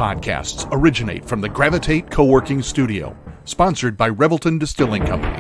podcasts originate from the Gravitate Co-working Studio, sponsored by Revelton Distilling Company.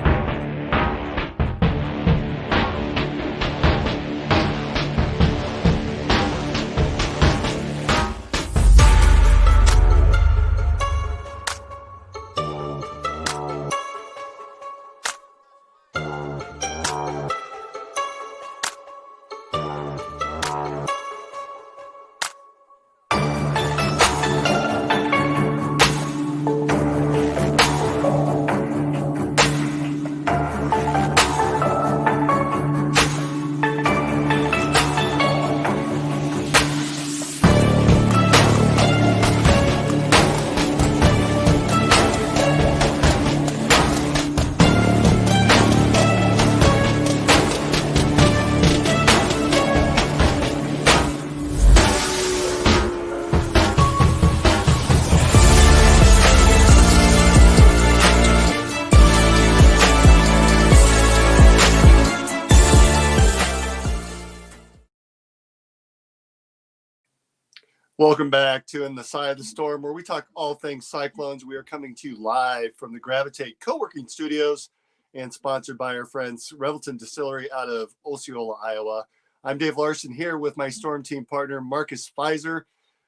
Welcome back to In the Side of the Storm, where we talk all things Cyclones. We are coming to you live from the Gravitate Co-working Studios and sponsored by our friends Revelton Distillery out of Osceola, Iowa. I'm Dave Larson here with my Storm Team partner, Marcus Pfizer.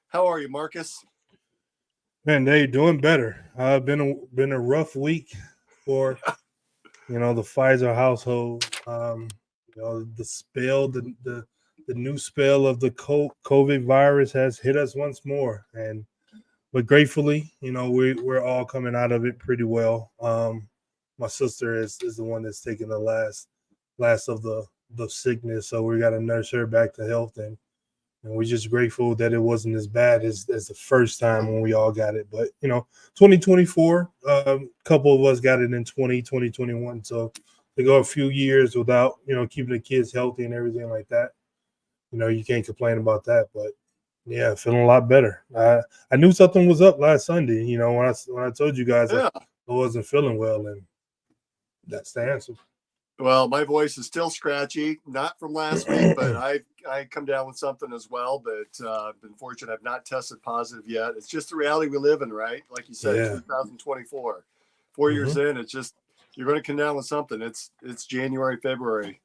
How are you, Marcus? Man, they doing better. Been a rough week for the Pfizer household. The spell, the new spell of the COVID virus has hit us once more, but gratefully, we're all coming out of it pretty well. My sister is the one that's taking the last of the sickness, so we got to nurse her back to health, and we're just grateful that it wasn't as bad as the first time when we all got it. But 2024, a couple of us got it in 2021, so to go a few years without keeping the kids healthy and everything like that. You can't complain about that, but yeah, feeling a lot better. I knew something was up last Sunday, when I told you guys I wasn't feeling well, and that's the answer. Well, my voice is still scratchy, not from last week, but I come down with something as well, but I've been fortunate. I've not tested positive yet. It's just the reality we live in, right? Like you said, 2024, 4 years in, it's just, you're going to come down with something. It's January, February.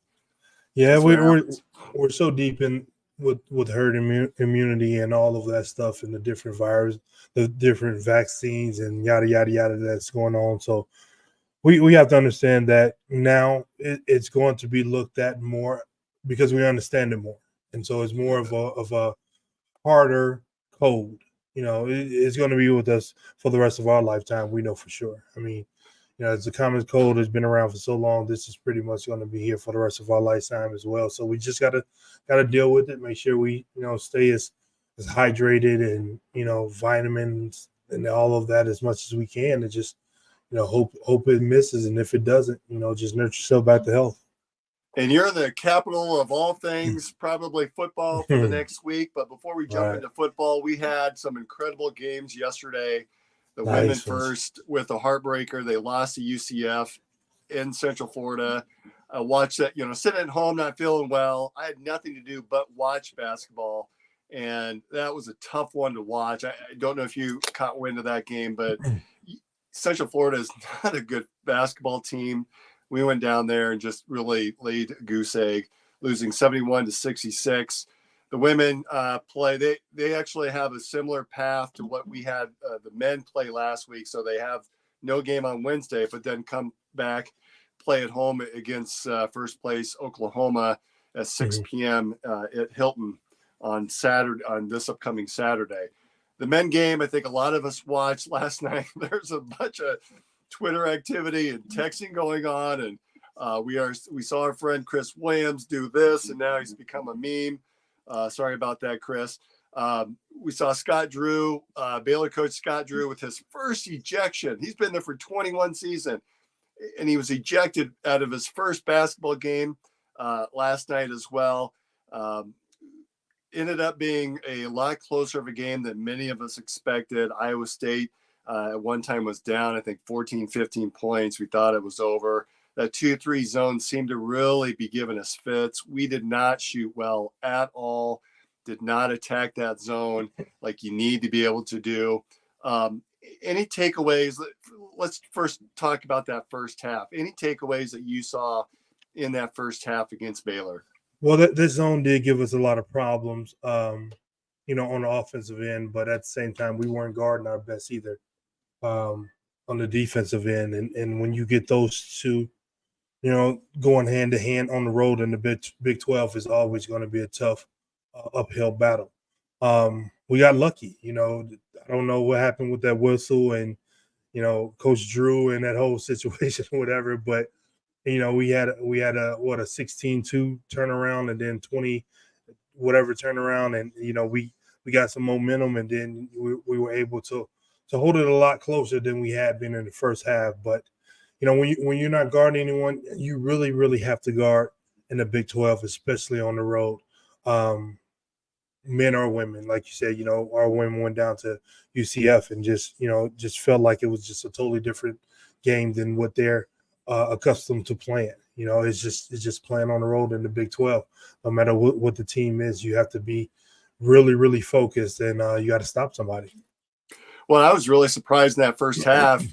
Yeah, we're so deep in with herd immunity and all of that stuff, and the different viruses, the different vaccines, and yada yada yada that's going on. So we have to understand that now it's going to be looked at more because we understand it more, and so it's more of a harder cold. It's going to be with us for the rest of our lifetime. We know for sure. I mean, it's a common cold that's been around for so long. This is pretty much going to be here for the rest of our lifetime as well. So we just gotta deal with it. Make sure we stay as hydrated and vitamins and all of that as much as we can, and just hope it misses. And if it doesn't, just nurture yourself back to health. And you're the capital of all things, probably football for the next week. But before we jump into football, we had some incredible games yesterday. The women first with a heartbreaker. They lost to UCF in Central Florida. I watched that, sitting at home, not feeling well. I had nothing to do but watch basketball. And that was a tough one to watch. I don't know if you caught wind of that game, but Central Florida is not a good basketball team. We went down there and just really laid a goose egg, losing 71-66. The women play. They actually have a similar path to what we had the men play last week. So they have no game on Wednesday, but then come back, play at home against first place Oklahoma at 6 p.m. At Hilton on this upcoming Saturday. The men game, I think a lot of us watched last night. There's a bunch of Twitter activity and texting going on, and we saw our friend Chris Williams do this, and now he's become a meme. Sorry about that, Chris. We saw Scott Drew, Baylor coach Scott Drew, with his first ejection. He's been there for 21 seasons, and he was ejected out of his first basketball game last night as well. Ended up being a lot closer of a game than many of us expected. Iowa State at one time was down, I think, 14, 15 points. We thought it was over. That 2-3 zone seemed to really be giving us fits. We did not shoot well at all. did not attack that zone like you need to be able to do. Any takeaways? Let's first talk about that first half. Any takeaways that you saw in that first half against Baylor? Well, this zone did give us a lot of problems, on the offensive end, but at the same time, we weren't guarding our best either on the defensive end. And when you get those two, going hand to hand on the road in the Big 12 is always going to be a tough uphill battle. We got lucky, I don't know what happened with that whistle and, Coach Drew and that whole situation or whatever, but we had a 16-2 turnaround and then 20 whatever turnaround, and we got some momentum, and then we were able to hold it a lot closer than we had been in the first half. But when you're not guarding anyone, you really, really have to guard in the Big 12, especially on the road. Men or women, like you said, our women went down to UCF and just felt like it was just a totally different game than what they're accustomed to playing. It's just playing on the road in the Big 12. No matter what the team is, you have to be really, really focused, and you got to stop somebody. Well, I was really surprised in that first half.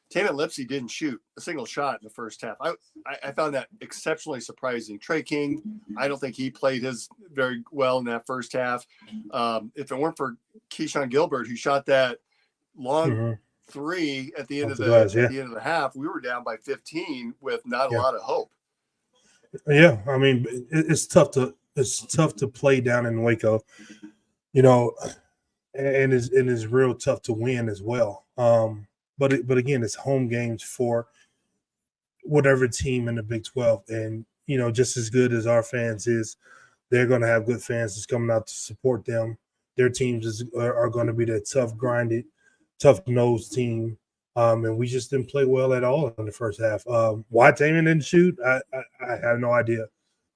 Taman Lipsey didn't shoot a single shot in the first half. I found that exceptionally surprising. Trey King, I don't think he played his very well in that first half. If it weren't for Keyshawn Gilbert, who shot that long three at the end of the half, we were down by 15 with not a lot of hope. Yeah, I mean, it's tough to play down in Waco, and it's real tough to win as well. But again, it's home games for whatever team in the Big 12, and just as good as our fans is, they're going to have good fans that's coming out to support them. Their teams are going to be that tough, grinded, tough-nosed team, and we just didn't play well at all in the first half. Why Taman didn't shoot, I have no idea.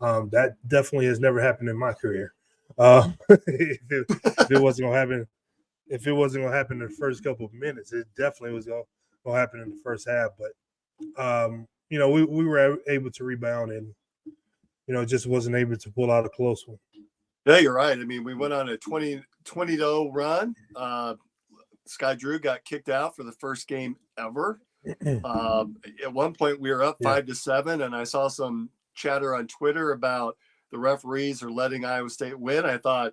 That definitely has never happened in my career. If it wasn't going to happen. If it wasn't going to happen in the first couple of minutes, it definitely was going to happen in the first half. But, we were able to rebound and, just wasn't able to pull out a close one. Yeah, you're right. I mean, we went on a 20-0 run. Sky Drew got kicked out for the first game ever. At one point, we were up 5-7, and I saw some chatter on Twitter about the referees are letting Iowa State win. I thought,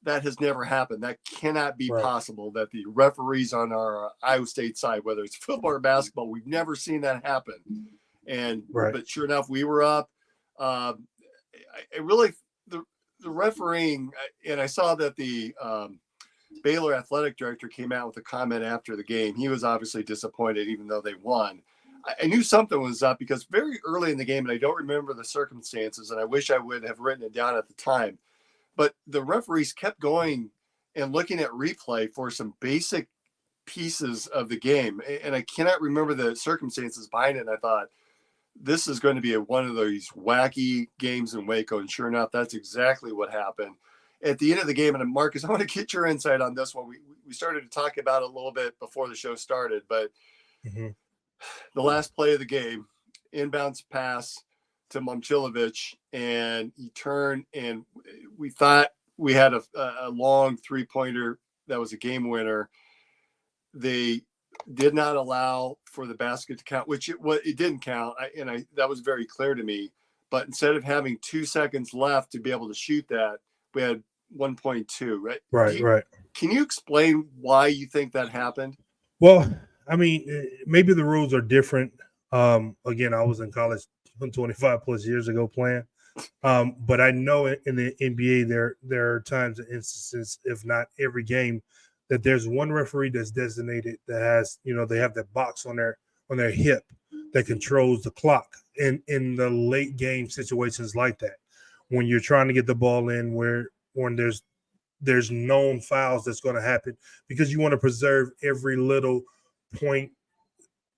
that has never happened. That cannot be possible, that the referees on our Iowa State side, whether it's football or basketball, we've never seen that happen. But sure enough, we were up. The refereeing, and I saw that the Baylor athletic director came out with a comment after the game. He was obviously disappointed, even though they won. I knew something was up because very early in the game, and I don't remember the circumstances, and I wish I would have written it down at the time, but the referees kept going and looking at replay for some basic pieces of the game. And I cannot remember the circumstances behind it. And I thought, this is going to be one of these wacky games in Waco. And sure enough, that's exactly what happened. At the end of the game, and Marcus, I want to get your insight on this one. We started to talk about it a little bit before the show started, but the last play of the game, inbounds pass to Momcilovic, and he turned, and we thought we had a long three-pointer that was a game winner. They did not allow for the basket to count, which it didn't count, that was very clear to me. But instead of having 2 seconds left to be able to shoot that, we had 1.2, right? Right. Can you explain why you think that happened? Well, I mean, maybe the rules are different. Again, I was in college 25 plus years ago playing. But I know in the NBA, there are times and instances, if not every game, that there's one referee that's designated that has, they have that box on their hip that controls the clock in the late game situations like that. When you're trying to get the ball in when there's known fouls that's going to happen, because you want to preserve every little point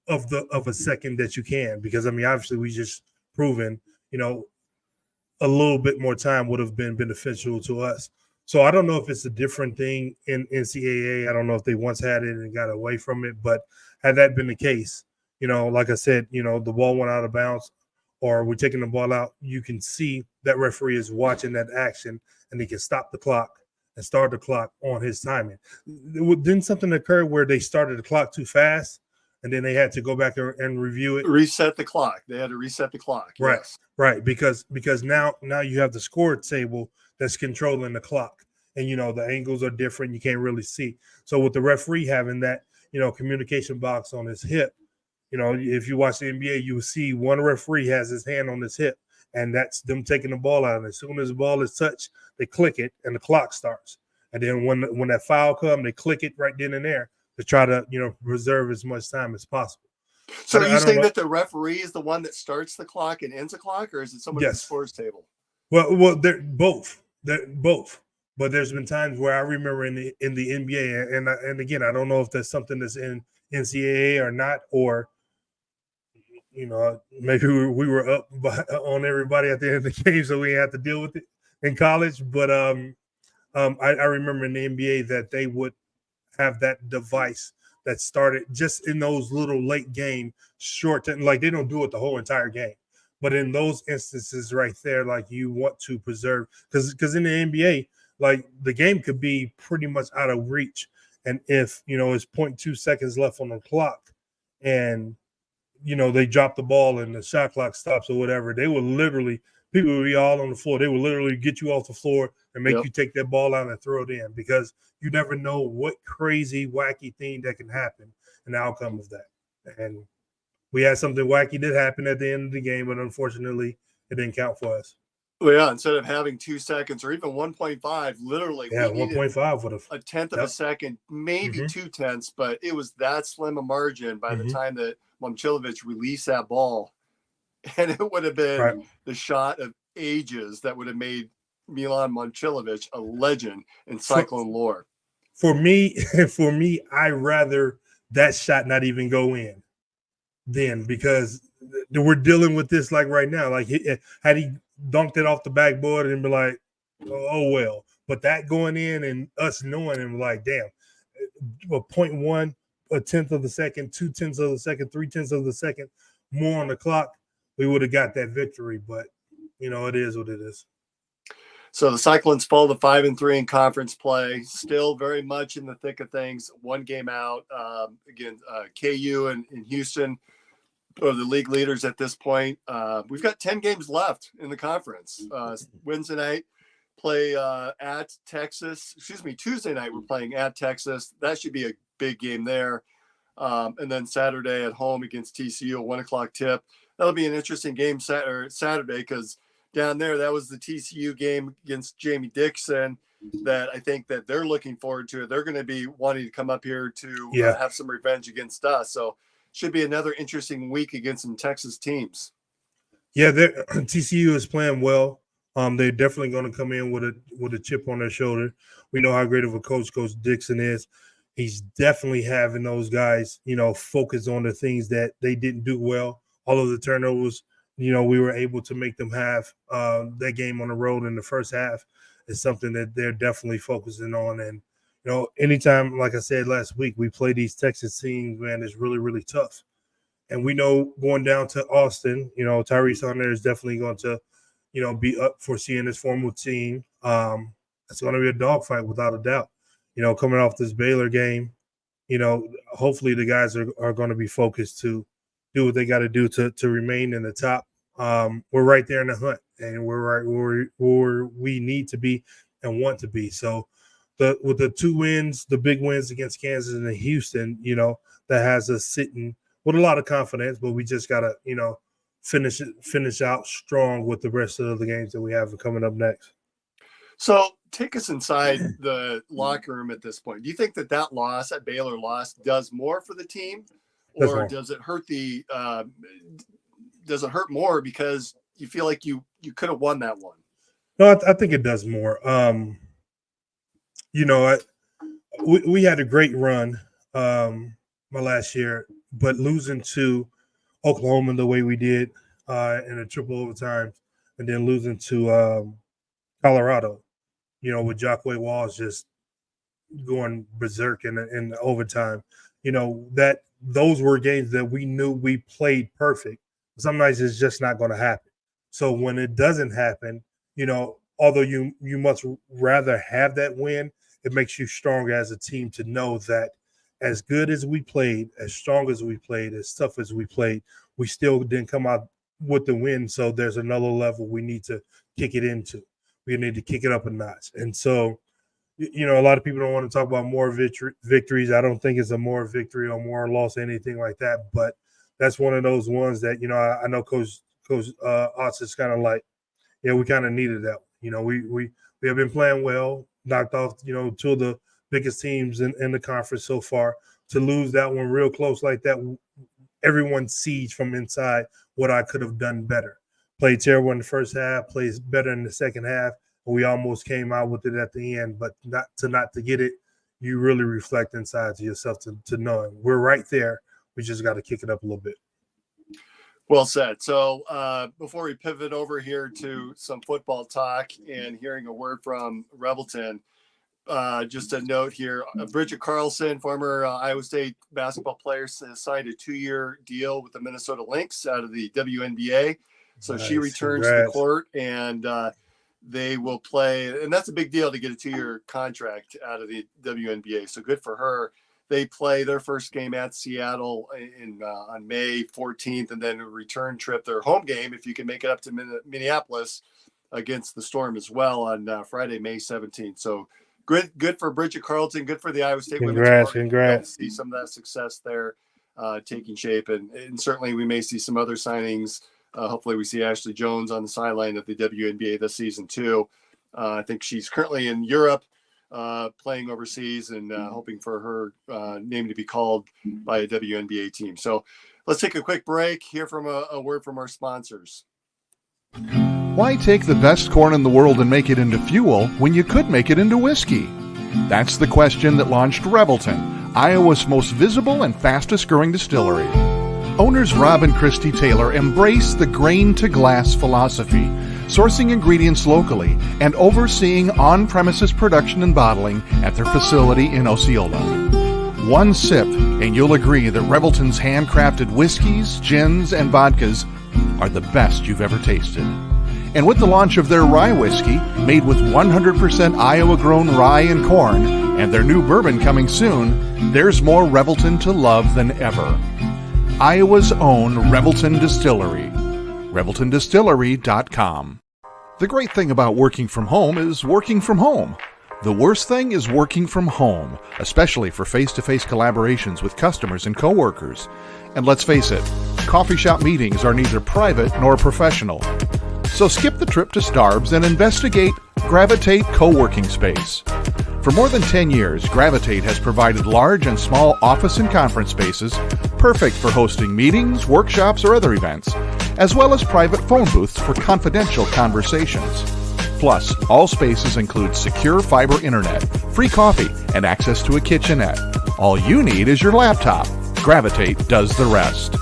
of a second that you can, because I mean, obviously we just proven, a little bit more time would have been beneficial to us. So I don't know if it's a different thing in NCAA. I don't know if they once had it and got away from it, but had that been the case, like I said, the ball went out of bounds or we're taking the ball out, you can see that referee is watching that action and he can stop the clock and start the clock on his timing. Didn't something occur where they started the clock too fast and then they had to go back and review it? Reset the clock. They had to reset the clock. Right, yes. right. Because now you have the score table that's controlling the clock. And, the angles are different. You can't really see. So with the referee having that, communication box on his hip, if you watch the NBA, you will see one referee has his hand on his hip, and that's them taking the ball out. And as soon as the ball is touched, they click it, and the clock starts. And then when that foul comes, they click it right then and there to try to, preserve as much time as possible. So are you saying that the referee is the one that starts the clock and ends the clock, or is it someone at the scores table? Well, they're both. They're both. But there's been times where I remember in the NBA, and again, I don't know if that's something that's in NCAA or not, or maybe we were up on everybody at the end of the game, so we had to deal with it in college. But I remember in the NBA that they would have that device that started just in those little late game short, like they don't do it the whole entire game. But in those instances right there, like you want to preserve, because in the NBA, like the game could be pretty much out of reach. And if, it's 0.2 seconds left on the clock and, they drop the ball and the shot clock stops or whatever, they will literally, people will be all on the floor. They will literally get you off the floor and make you take that ball out and throw it in, because you never know what crazy, wacky thing that can happen and the outcome of that. And we had something wacky that happened at the end of the game, but unfortunately, it didn't count for us. Well, yeah, instead of having 2 seconds or even 1.5, literally, 1.5 would have a tenth of a second, maybe 0.2, but it was that slim a margin by the time that Momcilovic released that ball, and it would have been the shot of ages that would have made Milan Momcilovic a legend in Cyclone lore. For me, I rather that shot not even go in then, because we're dealing with this like right now. Like had he dunked it off the backboard and be like, oh well. But that going in and us knowing and like, damn, a 0.1, a tenth of the second, 0.2 of the second, 0.3 of the second more on the clock, we would have got that victory. But it is what it is. So the Cyclones fall to 5-3 in conference play, still very much in the thick of things. One game out. Again, KU and Houston are the league leaders at this point. We've got 10 games left in the conference. Wednesday night, play at Texas. Tuesday night, we're playing at Texas. That should be a big game there. And then Saturday at home against TCU, a 1 o'clock tip. That'll be an interesting game Saturday, because down there, that was the TCU game against Jamie Dixon that I think that they're looking forward to. They're going to be wanting to come up here to have some revenge against us. So should be another interesting week against some Texas teams. Yeah, TCU is playing well. They're definitely going to come in with a chip on their shoulder. We know how great of a coach Coach Dixon is. He's definitely having those guys, focus on the things that they didn't do well. All of the turnovers, we were able to make them have that game on the road in the first half is something that they're definitely focusing on. And, anytime, like I said last week, we play these Texas teams, man, it's really, really tough. And we know going down to Austin, Tyrese on there is definitely going to, be up for seeing his former team. It's going to be a dogfight without a doubt. Coming off this Baylor game, hopefully the guys are going to be focused to do what they got to do to remain in the top. We're right there in the hunt, and we're right where we need to be and want to be. So with the 2 wins, the big wins against Kansas and Houston, that has us sitting with a lot of confidence, but we just got to, finish out strong with the rest of the games that we have coming up next. So take us inside the locker room at this point. Do you think that loss, that Baylor loss, does more for the team, or does it hurt does it hurt more because you feel like you could have won that one? No, I think it does more. We had a great run my last year, but losing to Oklahoma the way we did in a triple overtime, and then losing to Colorado, with Jacquay Walls just going berserk in the overtime, that those were games that we knew we played perfect Some nights it's just not going to happen. So when it doesn't happen, although you much rather have that win, it makes you stronger as a team to know that as good as we played, as strong as we played, as tough as we played, we still didn't come out with the win. So there's another level we need to kick it into. We need to kick it up a notch. And so, a lot of people don't want to talk about more victories. I don't think it's a more victory or more loss or anything like that. But that's one of those ones that, I know Coach Otts is kind of like, yeah, we kind of needed that. We have been playing well, knocked off, two of the biggest teams in the conference so far. To lose that one real close like that, everyone sees from inside what I could have done better. Played terrible in the first half, plays better in the second half. We almost came out with it at the end, but not to get it, you really reflect inside to yourself to know we're right there. We just got to kick it up a little bit. Well said. So before we pivot over here to some football talk and hearing a word from Revelton, just a note here, Bridget Carlson, former Iowa State basketball player, has signed a 2-year deal with the Minnesota Lynx out of the WNBA. So nice. She returns to the court and they will play. And that's a big deal to get a 2-year contract out of the WNBA. So good for her. They play their first game at Seattle on May 14th, and then a return trip, their home game, if you can make it up to Minneapolis, against the Storm as well on Friday, May 17th. So good for Bridget Carlton, good for the Iowa State women's. Congrats. See some of that success there taking shape, and certainly we may see some other signings. Hopefully we see Ashley Jones on the sideline of the WNBA this season too. I think she's currently in Europe, playing overseas and hoping for her name to be called by a WNBA team. So let's take a quick break, hear from a word from our sponsors. Why take the best corn in the world and make it into fuel when you could make it into whiskey? That's the question that launched Revelton, Iowa's most visible and fastest growing distillery. Owners Rob and Christy Taylor embrace the grain-to-glass philosophy, sourcing ingredients locally and overseeing on-premises production and bottling at their facility in Osceola. One sip and you'll agree that Revelton's handcrafted whiskeys, gins, and vodkas are the best you've ever tasted. And with the launch of their rye whiskey, made with 100% Iowa-grown rye and corn, and their new bourbon coming soon, there's more Revelton to love than ever. Iowa's own Revelton Distillery. ReveltonDistillery.com. The great thing about working from home is working from home. The worst thing is working from home, especially for face-to-face collaborations with customers and coworkers. And let's face it, coffee shop meetings are neither private nor professional. So skip the trip to Starbs and investigate Gravitate Co-working Space. For more than 10 years, Gravitate has provided large and small office and conference spaces perfect for hosting meetings, workshops, or other events, as well as private phone booths for confidential conversations. Plus, all spaces include secure fiber internet, free coffee, and access to a kitchenette. All you need is your laptop. Gravitate does the rest.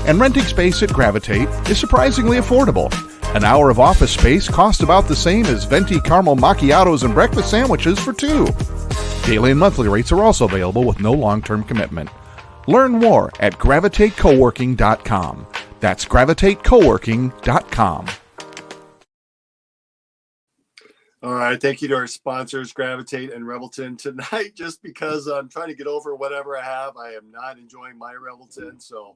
And renting space at Gravitate is surprisingly affordable. An hour of office space costs about the same as venti caramel macchiatos and breakfast sandwiches for two. Daily and monthly rates are also available with no long-term commitment. Learn more at gravitatecoworking.com. That's gravitatecoworking.com. All right. Thank you to our sponsors, Gravitate and Revelton. Tonight, just because I'm trying to get over whatever I have, I am not enjoying my Revelton. So,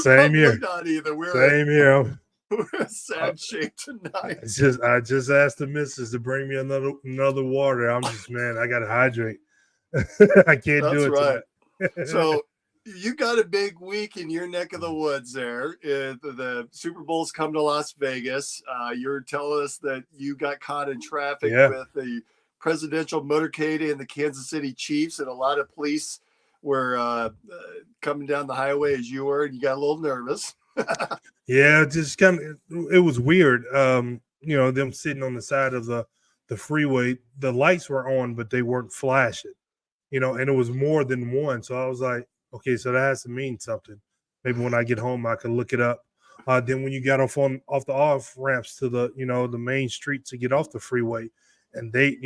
same here. Not either. Same here. We're in sad shape tonight. I just asked the missus to bring me another water. I'm just, man, I got to hydrate. I can't do it. Right. So you got a big week in your neck of the woods there. The Super Bowl's come to Las Vegas. You're telling us that you got caught in traffic with the presidential motorcade and the Kansas City Chiefs, and a lot of police were coming down the highway as you were, and you got a little nervous. Yeah, just kind of, it was weird. Them sitting on the side of the freeway, the lights were on, but they weren't flashing, and it was more than one. So I was like, okay, so that has to mean something. Maybe when I get home, I can look it up. Then when you got off the off ramps to the main street to get off the freeway, and they,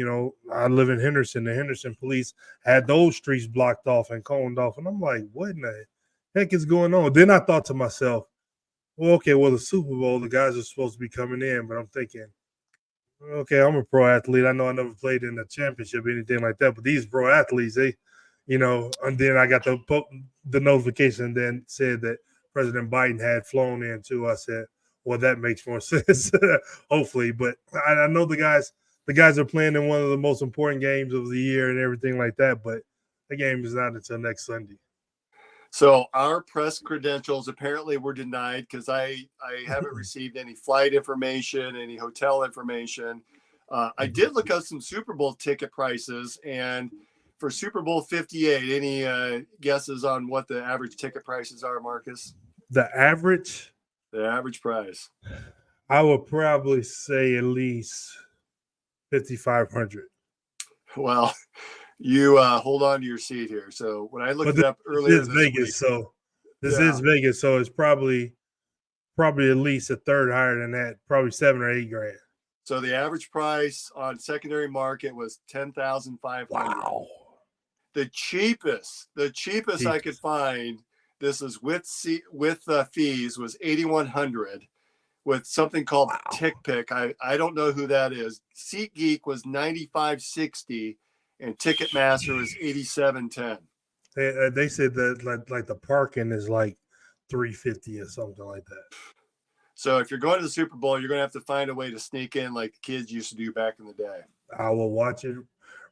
I live in Henderson. The Henderson police had those streets blocked off and coned off, and I'm like, what in the heck is going on? Then I thought to myself, well, okay, well, the Super Bowl, the guys are supposed to be coming in, but I'm thinking, okay, I'm a pro athlete. I know I never played in a championship or anything like that, but these pro athletes, they, and then I got the notification then said that President Biden had flown in too. I said, well, that makes more sense, hopefully. But I know the guys are playing in one of the most important games of the year and everything like that, but the game is not until next Sunday. So our press credentials apparently were denied because I haven't received any flight information, any hotel information. I did look up some Super Bowl ticket prices, and for Super Bowl 58, any guesses on what the average ticket prices are, Marcus? The average price. I would probably say at least 5,500. Well, you hold on to your seat here. So when I looked it up earlier this Vegas, week, so this is Vegas, so it's probably at least a third higher than that, probably $7 or $8 grand. So the average price on secondary market was $10,500. Wow. The cheapest I could find, this is with fees, was $8,100 with something called TickPick. I don't know who that is. SeatGeek was $95.60 and Ticketmaster was $87.10. They said that like the parking is like $350 or something like that. So if you're going to the Super Bowl, you're going to have to find a way to sneak in like the kids used to do back in the day. I will watch it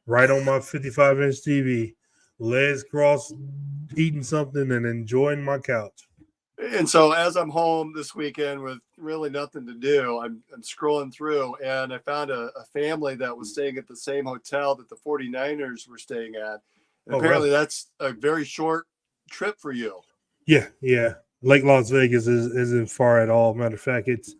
right on my 55-inch TV, legs crossed, eating something and enjoying my couch. And so as I'm home this weekend with really nothing to do, I'm scrolling through, and I found a family that was staying at the same hotel that the 49ers were staying at. And apparently that's a very short trip for you. Yeah. Lake Las Vegas isn't far at all. Matter of fact, it's,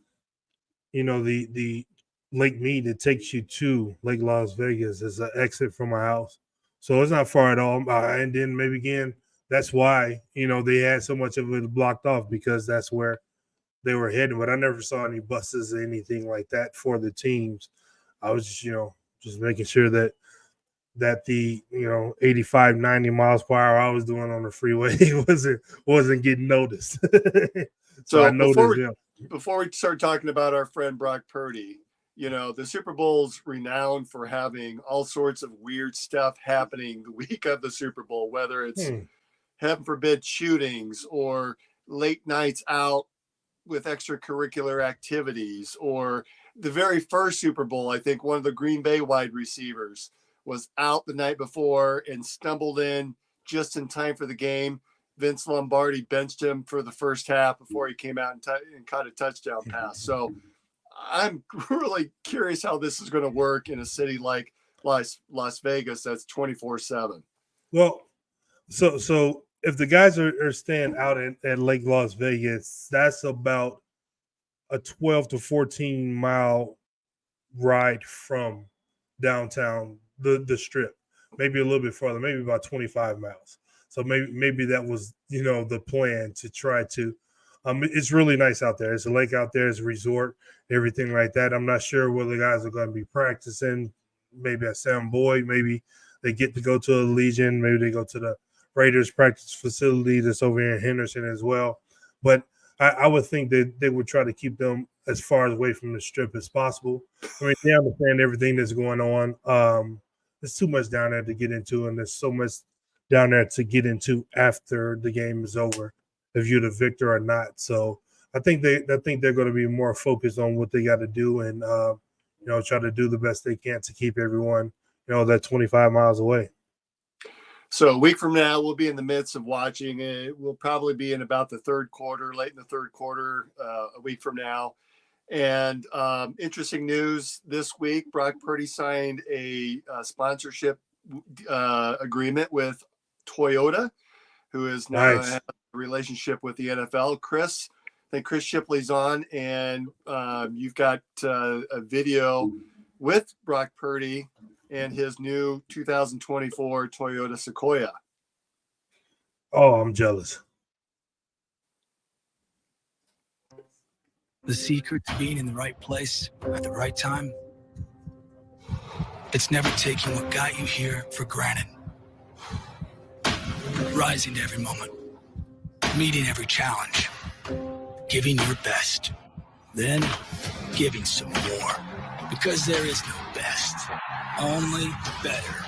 the Lake Mead, it takes you to Lake Las Vegas as an exit from my house. So it's not far at all. And then maybe again, that's why, they had so much of it blocked off, because that's where they were heading. But I never saw any buses or anything like that for the teams. I was just making sure that the 85, 90 miles per hour I was doing on the freeway wasn't getting noticed. So I noticed before we start talking about our friend Brock Purdy, the Super Bowl's renowned for having all sorts of weird stuff happening the week of the Super Bowl, whether it's heaven forbid shootings or late nights out with extracurricular activities, or the very first Super Bowl, I think one of the Green Bay wide receivers was out the night before and stumbled in just in time for the game. Vince Lombardi benched him for the first half before he came out and caught a touchdown pass. So I'm really curious how this is going to work in a city like Las Vegas that's 24/7. Well, so if the guys are staying out at Lake Las Vegas, that's about a 12 to 14 mile ride from downtown, the strip, maybe a little bit farther, maybe about 25 miles. So maybe that was, the plan to try to, it's really nice out there. It's a lake out there, it's a resort, everything like that. I'm not sure where the guys are going to be practicing, maybe at Sam Boyd, maybe they get to go to a Legion, maybe they go to the Raiders practice facility that's over here in Henderson as well. But I would think that they would try to keep them as far away from the strip as possible. I mean, they understand everything that's going on. There's too much down there to get into, and there's so much down there to get into after the game is over, if you're the victor or not. So I think they're going to be more focused on what they got to do and try to do the best they can to keep everyone that 25 miles away. So a week from now, we'll be in the midst of watching it. We'll probably be in about the third quarter, late in the third quarter, a week from now. And interesting news this week, Brock Purdy signed a sponsorship agreement with Toyota, who is now has a relationship with the NFL. I think Chris Shipley's on, and you've got a video with Brock Purdy and his new 2024 Toyota Sequoia. Oh, I'm jealous. The secret to being in the right place at the right time, it's never taking what got you here for granted. Rising to every moment, meeting every challenge, giving your best, then giving some more. Because there is no best, only better.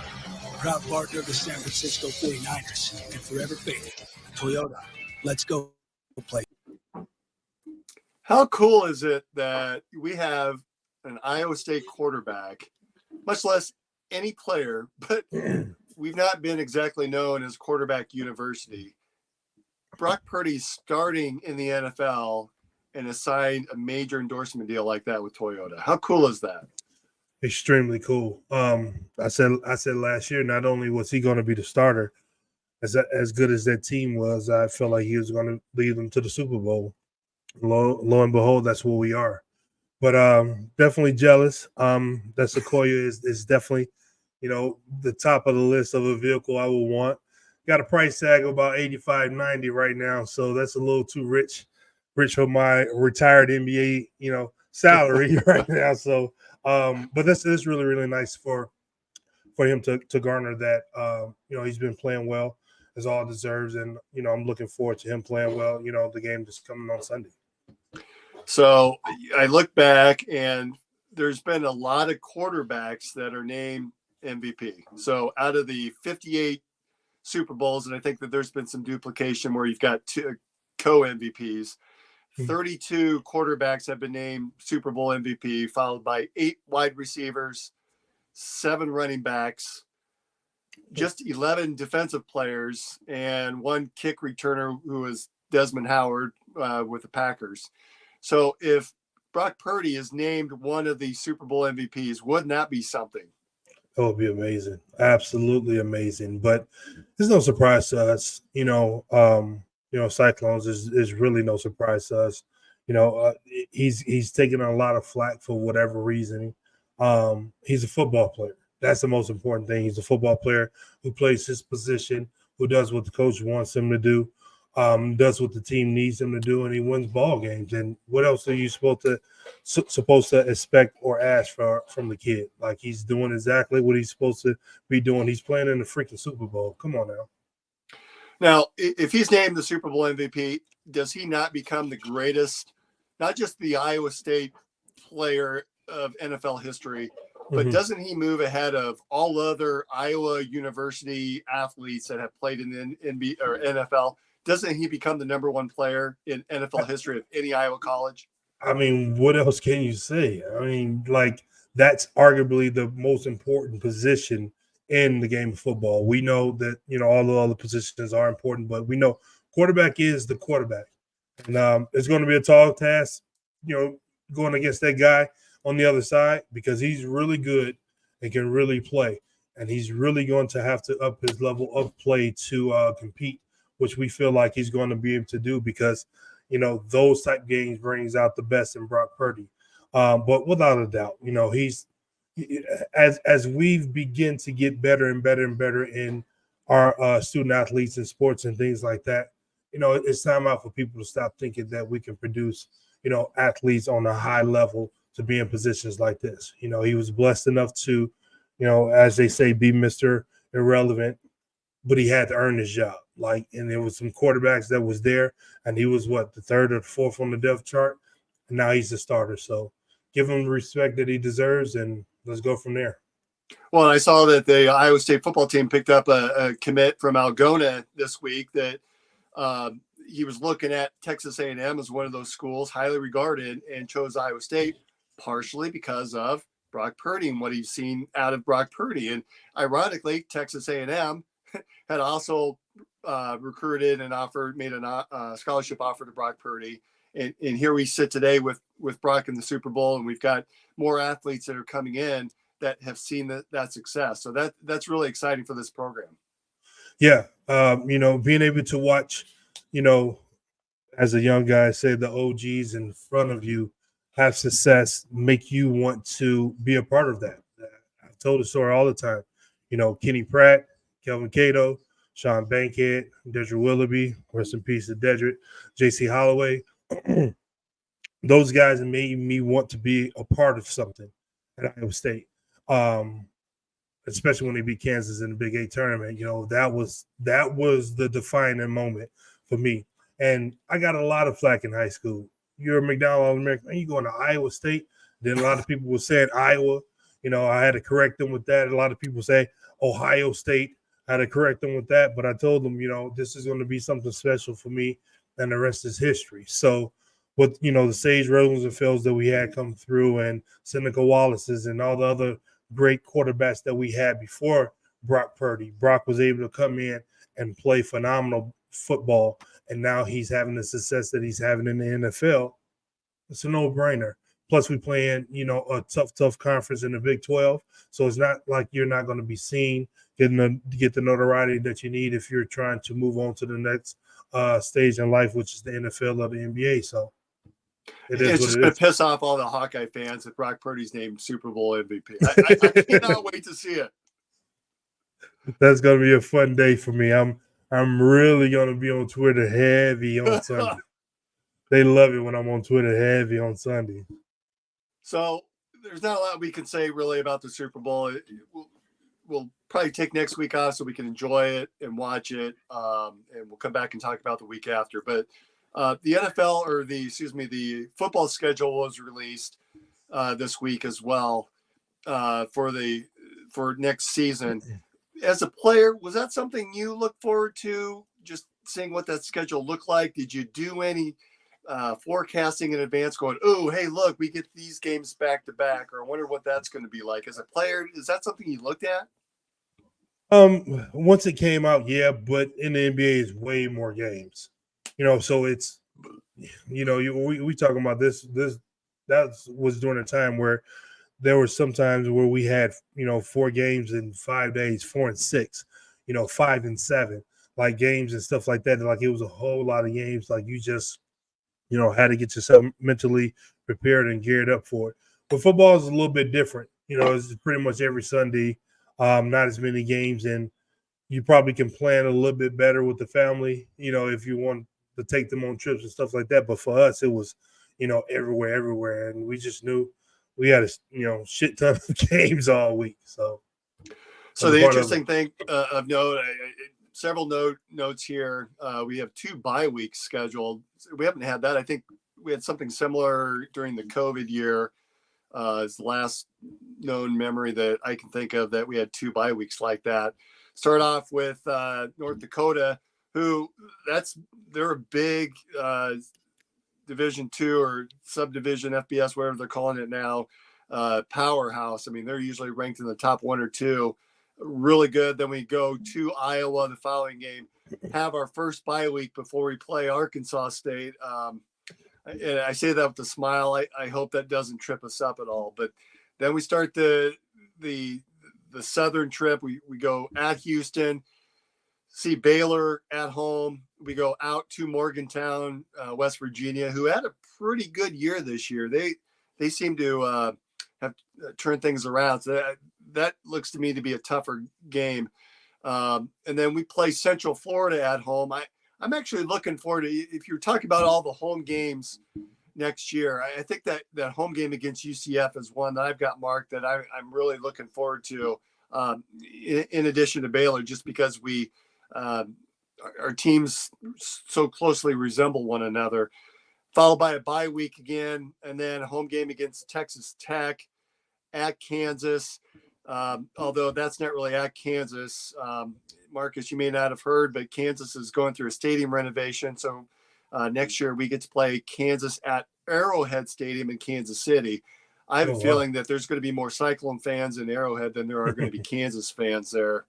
Proud partner of the San Francisco 49ers and forever faithful. Toyota, let's go play. How cool is it that we have an Iowa State quarterback, much less any player, but we've not been exactly known as quarterback university. Brock Purdy's starting in the NFL and has signed a major endorsement deal like that with Toyota. How cool is that? Extremely cool. I said last year, not only was he going to be the starter, as good as that team was, I felt like he was going to lead them to the Super Bowl. Lo and behold, that's where we are. But definitely jealous. That Sequoia is definitely, the top of the list of a vehicle I would want. Got a price tag of about $85-90 right now, so that's a little too rich for my retired NBA, salary right now. So, but this is really, really nice for him to garner that. He's been playing well as all deserves, and I'm looking forward to him playing well. The game that's coming on Sunday. So I look back, and there's been a lot of quarterbacks that are named MVP. So out of the 58 Super Bowls, and I think that there's been some duplication where you've got two co-MVPs, 32 quarterbacks have been named Super Bowl MVP, followed by 8 wide receivers, 7 running backs, just 11 defensive players, and 1 kick returner who was Desmond Howard with the Packers. So if Brock Purdy is named one of the Super Bowl MVPs, wouldn't that be something? That would be amazing. Absolutely amazing. But there's no surprise to us. Cyclones is really no surprise to us. He's taking a lot of flack for whatever reason. He's a football player. That's the most important thing. He's a football player who plays his position, who does what the coach wants him to do, does what the team needs him to do, and he wins ball games. And what else are you supposed to expect or ask from the kid? Like, he's doing exactly what he's supposed to be doing. He's playing in the freaking Super Bowl. Come on now. Now, if he's named the Super Bowl MVP, does he not become the greatest, not just the Iowa State player of NFL history, but doesn't he move ahead of all other Iowa University athletes that have played in the NBA or NFL? Doesn't he become the number 1 player in NFL history of any Iowa college? I mean, what else can you say? I mean, like, that's arguably the most important position in the game of football. We know that, all the other positions are important, but we know quarterback is the quarterback. And it's going to be a tall task, going against that guy on the other side, because he's really good and can really play. And he's really going to have to up his level of play to compete, which we feel like he's going to be able to do because, those type games brings out the best in Brock Purdy. But without a doubt, he's as we've begin to get better and better and better in our student athletes and sports and things like that, it's time out for people to stop thinking that we can produce, athletes on a high level to be in positions like this. He was blessed enough to, as they say, be Mr. Irrelevant, but he had to earn his job. And there was some quarterbacks that was there, and he was the 3rd or the 4th on the depth chart, and now he's the starter. So give him the respect that he deserves, and let's go from there. Well, I saw that the Iowa State football team picked up a commit from Algona this week that he was looking at Texas A&M as one of those schools, highly regarded, and chose Iowa State partially because of Brock Purdy and what he's seen out of Brock Purdy. And ironically, Texas A&M had also recruited and made a scholarship offer to Brock Purdy. And here we sit today with Brock in the Super Bowl, and we've got more athletes that are coming in that have seen that success. So that's really exciting for this program. Yeah. Being able to watch, as a young guy, say the OGs in front of you have success, make you want to be a part of that. I've told the story all the time. Kenny Pratt, Kelvin Cato, Sean Bankhead, Dedrick Willoughby, rest in peace to Dedrick, J.C. Holloway. Those guys made me want to be a part of something at Iowa State, especially when they beat Kansas in the Big 8 tournament. That was the defining moment for me. And I got a lot of flack in high school. You're a McDonald All-American. You going to Iowa State? Then a lot of people were saying Iowa. I had to correct them with that. A lot of people say Ohio State. I had to correct them with that. But I told them, this is going to be something special for me, and the rest is history. So with, the Sage Rosenfels that we had come through, and Seneca Wallace's, and all the other great quarterbacks that we had before Brock Purdy. Brock was able to come in and play phenomenal football, and now he's having the success that he's having in the NFL. It's a no-brainer. Plus, we playing, a tough conference in the Big 12, so it's not like you're not going to be seen, get the notoriety that you need if you're trying to move on to the next stage in life, which is the NFL or the NBA. So it's just going to piss off all the Hawkeye fans that Brock Purdy's named Super Bowl MVP. I cannot wait to see it. That's going to be a fun day for me. I'm really going to be on Twitter heavy on Sunday. They love it when I'm on Twitter heavy on Sunday. So there's not a lot we can say really about the Super Bowl. We'll probably take next week off so we can enjoy it and watch it, and we'll come back and talk about the week after. But the NFL, or the football schedule was released this week as well for next season. As a player, was that something you look forward to, just seeing what that schedule looked like? Did you do any forecasting in advance, going, oh, hey, look, we get these games back to back, or I wonder what that's going to be like? As a player, is that something you looked at? Once it came out, yeah, but in the NBA is way more games, so it's, we talking about this, that was during a time where there were some times where we had, 4 games in 5 days, 4 and 6, 5 and 7, like games and stuff like that. Like it was a whole lot of games. Like you just, had to get yourself mentally prepared and geared up for it. But football is a little bit different. It's pretty much every Sunday, not as many games, and you probably can plan a little bit better with the family, if you want to take them on trips and stuff like that. But for us, it was, everywhere. And we just knew we had a, shit ton of games all week. So the interesting thing of note, several notes here. We have 2 bye weeks scheduled. We haven't had that. I think we had something similar during the COVID year. It's the last known memory that I can think of that we had 2 bye weeks like that. Start off with North Dakota, who they're a big Division II or subdivision FBS, whatever they're calling it now, powerhouse. I mean, they're usually ranked in the top 1 or 2. Really good. Then we go to Iowa the following game, have our first bye week before we play Arkansas State. And I say that with a smile. I hope that doesn't trip us up at all. But then we start the southern trip. We go at Houston, see Baylor at home. We go out to Morgantown, West Virginia, who had a pretty good year this year. They seem to have turned things around. So that looks to me to be a tougher game. And then we play Central Florida at home. I'm actually looking forward to, if you're talking about all the home games next year, I think that home game against UCF is one that I've got marked that I'm really looking forward to, in addition to Baylor, just because our teams so closely resemble one another, followed by a bye week again, and then a home game against Texas Tech, at Kansas. Although that's not really at Kansas. Marcus, you may not have heard, but Kansas is going through a stadium renovation. So next year we get to play Kansas at Arrowhead Stadium in Kansas City. I have a feeling that there's going to be more Cyclone fans in Arrowhead than there are going to be Kansas fans there.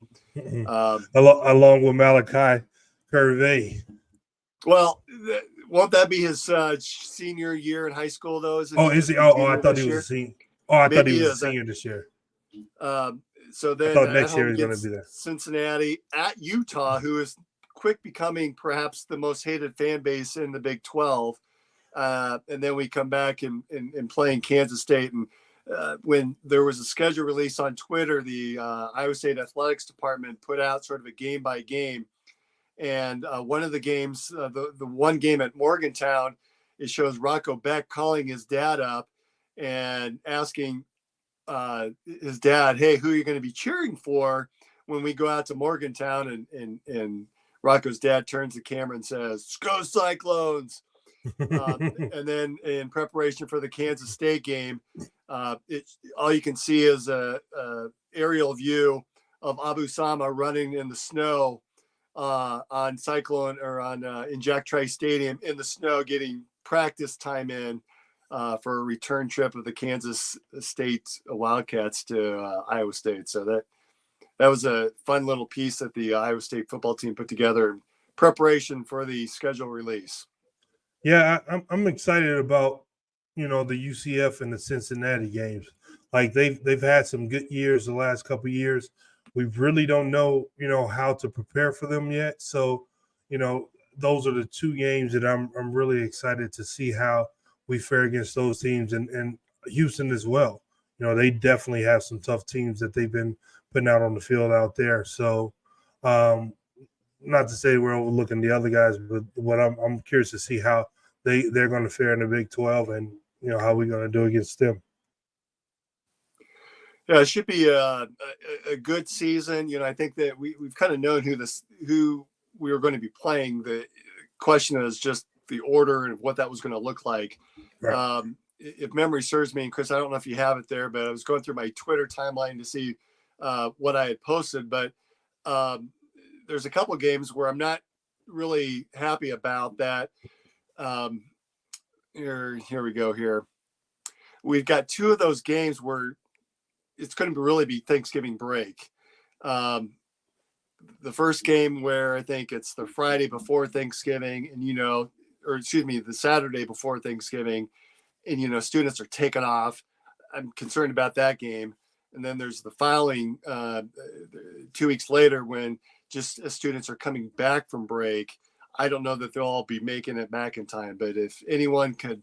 Along with Malachi Curvey. Well, won't that be his senior year in high school, though? Is he? I thought he was a senior. I thought he was a senior this year. So then I thought next year he's going to be there. Cincinnati at Utah, who is quick becoming perhaps the most hated fan base in the Big 12. And then we come back and playing Kansas State. And when there was a schedule release on Twitter, the Iowa State Athletics Department put out sort of a game by game. And one of the games, the one game at Morgantown, it shows Rocco Beck calling his dad up and asking his dad, hey, who are you going to be cheering for when we go out to Morgantown and Rocco's dad turns the camera and says, "Go Cyclones!" And then in preparation for the Kansas State game, all you can see is a aerial view of Abu Sama running in the snow on Cyclone or in Jack Trice Stadium in the snow, getting practice time in for a return trip of the Kansas State Wildcats to Iowa State. So that was a fun little piece that the Iowa State football team put together in preparation for the schedule release. Yeah, I'm excited about the UCF and the Cincinnati games. Like they've had some good years the last couple of years. We really don't know how to prepare for them yet. So those are the two games that I'm really excited to see how we fare against those teams, and Houston as well. They definitely have some tough teams that they've been putting out on the field out there. So not to say we're overlooking the other guys, but what I'm curious to see how they're going to fare in the Big 12, and how we're going to do against them. Yeah, it should be a good season. I think that we've kind of known who we were going to be playing. The question is just the order and what that was going to look like. Right. If memory serves me, and Chris, I don't know if you have it there, but I was going through my Twitter timeline to see what I had posted. But there's a couple of games where I'm not really happy about that. Here we go. Here we've got two of those games where it's going to really be Thanksgiving break. The first game where I think it's the Friday before Thanksgiving, and the Saturday before Thanksgiving, and students are taking off. I'm concerned about that game. And then there's the following 2 weeks later when just as students are coming back from break. I don't know that they'll all be making it back in time, but if anyone could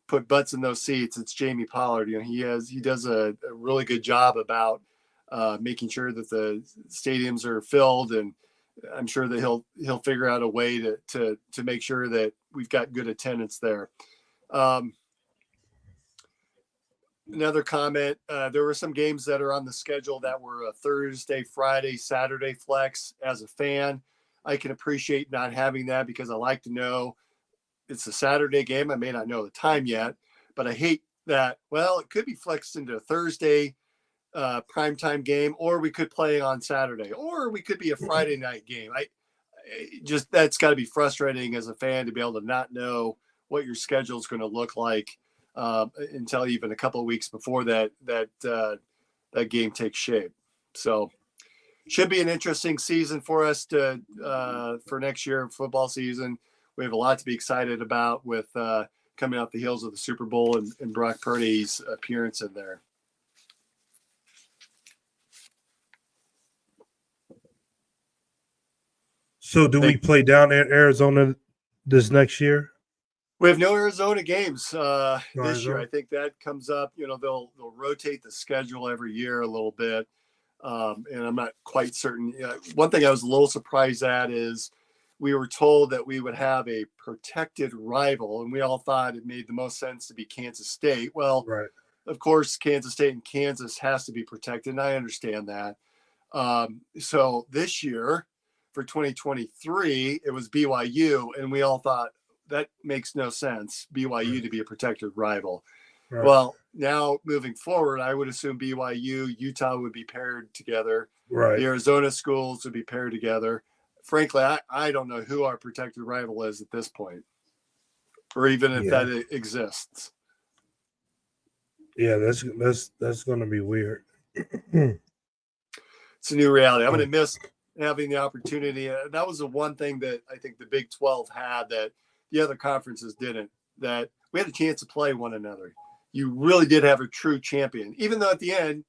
put butts in those seats, it's Jamie Pollard. He does a really good job about making sure that the stadiums are filled, and I'm sure that he'll figure out a way to make sure that we've got good attendance there. Another comment, there were some games that are on the schedule that were a Thursday, Friday, Saturday flex. As a fan, I can appreciate not having that because I like to know it's a Saturday game. I may not know the time yet, but I hate that. Well, it could be flexed into a Thursday primetime game, or we could play on Saturday, or we could be a Friday night game. That's got to be frustrating as a fan to be able to not know what your schedule is going to look like until even a couple of weeks before that game takes shape. So should be an interesting season for us for next year football season. We have a lot to be excited about with coming out the heels of the Super Bowl and Brock Purdy's appearance in there. So do we play down in Arizona this next year? We have no Arizona games this year. I think that comes up. They'll rotate the schedule every year a little bit, and I'm not quite certain. One thing I was a little surprised at is we were told that we would have a protected rival, and we all thought it made the most sense to be Kansas State. Well, right. Of course, Kansas State and Kansas has to be protected, and I understand that. So this year, for 2023, it was BYU, and we all thought that makes no sense, BYU to be a protected rival. Right. Well, now moving forward, I would assume BYU, Utah would be paired together. Right. The Arizona schools would be paired together. Frankly, I don't know who our protected rival is at this point, or even if that exists. Yeah, that's going to be weird. It's a new reality. I'm going to miss having the opportunity. That was the one thing that I think the Big 12 had that the other conferences didn't, that we had a chance to play one another. You really did have a true champion. Even though at the end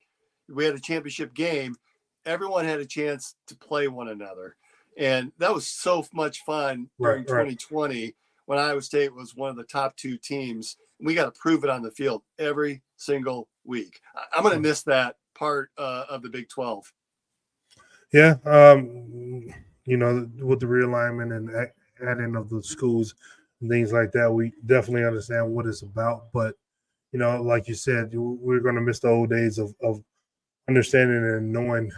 we had a championship game, everyone had a chance to play one another. And that was so much fun during 2020 when Iowa State was one of the top two teams. We got to prove it on the field every single week. I'm going to miss that part of the Big 12. Yeah. With the realignment and adding of the schools and things like that, we definitely understand what it's about. But, like you said, we're going to miss the old days of understanding and knowing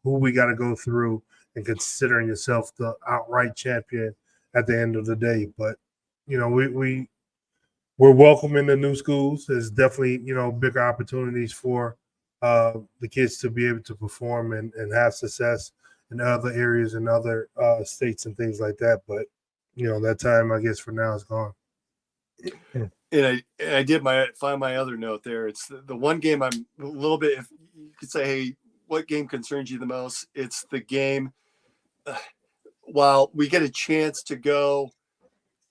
who we got to go through and considering yourself the outright champion at the end of the day. But we're welcoming the new schools. There's definitely bigger opportunities for the kids to be able to perform and have success in other areas and other states and things like that. But that time, I guess, for now is gone. And I did find my other note there. It's the one game I'm a little bit, if you could say, hey, what game concerns you the most? It's the game. While we get a chance to go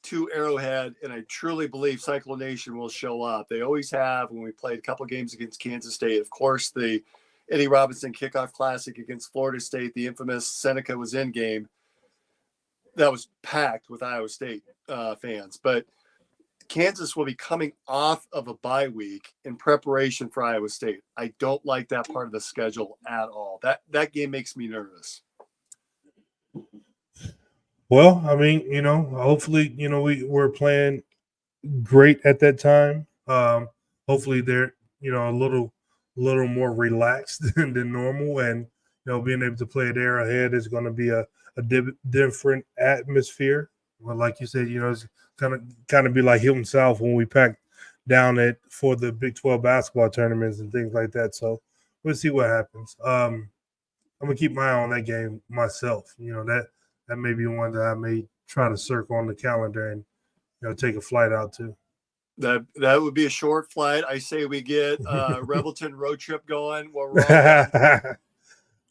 to Arrowhead, and I truly believe Cyclone Nation will show up. They always have when we played a couple games against Kansas State. Of course, the Eddie Robinson Kickoff Classic against Florida State, the infamous Seneca was in game. That was packed with Iowa State fans. But Kansas will be coming off of a bye week in preparation for Iowa State. I don't like that part of the schedule at all. That game makes me nervous. Well, I mean, hopefully, we're playing great at that time. Hopefully they're, a little more relaxed than normal, and being able to play at Arrowhead is going to be a different atmosphere. Well, like you said, it's kind of be like Hilton South when we packed down for the Big 12 basketball tournaments and things like that. So we'll see what happens. I'm gonna keep my eye on that game myself. That may be one that I may try to circle on the calendar and take a flight out to. That would be a short flight. I say we get Revelton road trip going.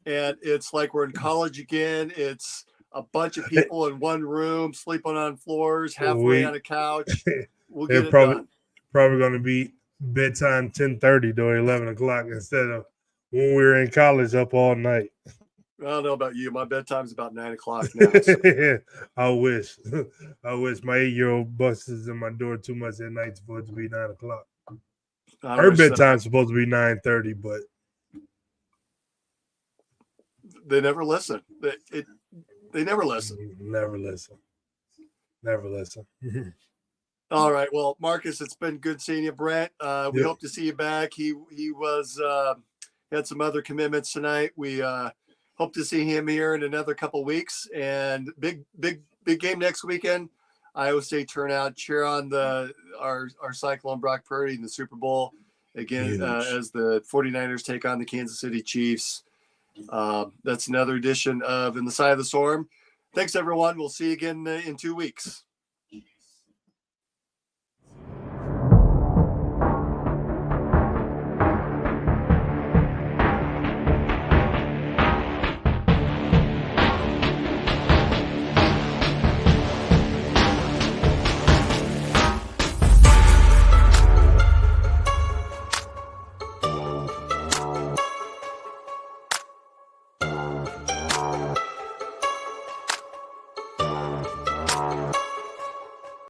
And it's like we're in college again. It's a bunch of people in one room sleeping on floors, halfway on a couch. We'll get it done. Probably going to be bedtime 10:30 to 11 o'clock instead of when we were in college up all night. I don't know about you. My bedtime's about 9 o'clock now. So. I wish my 8-year-old busts in my door too much at night. It's supposed to be 9 o'clock. Her bedtime's supposed to be 9:30, but they never listen. They never listen. Never listen. All right. Well, Marcus, it's been good seeing you. Brent, we hope to see you back. He was had some other commitments tonight. We hope to see him here in another couple of weeks. And big game next weekend. Iowa State turnout. Cheer on our Cyclone Brock Purdy in the Super Bowl again as the 49ers take on the Kansas City Chiefs. That's another edition of In the Side of the Storm. Thanks, everyone. We'll see you again in 2 weeks.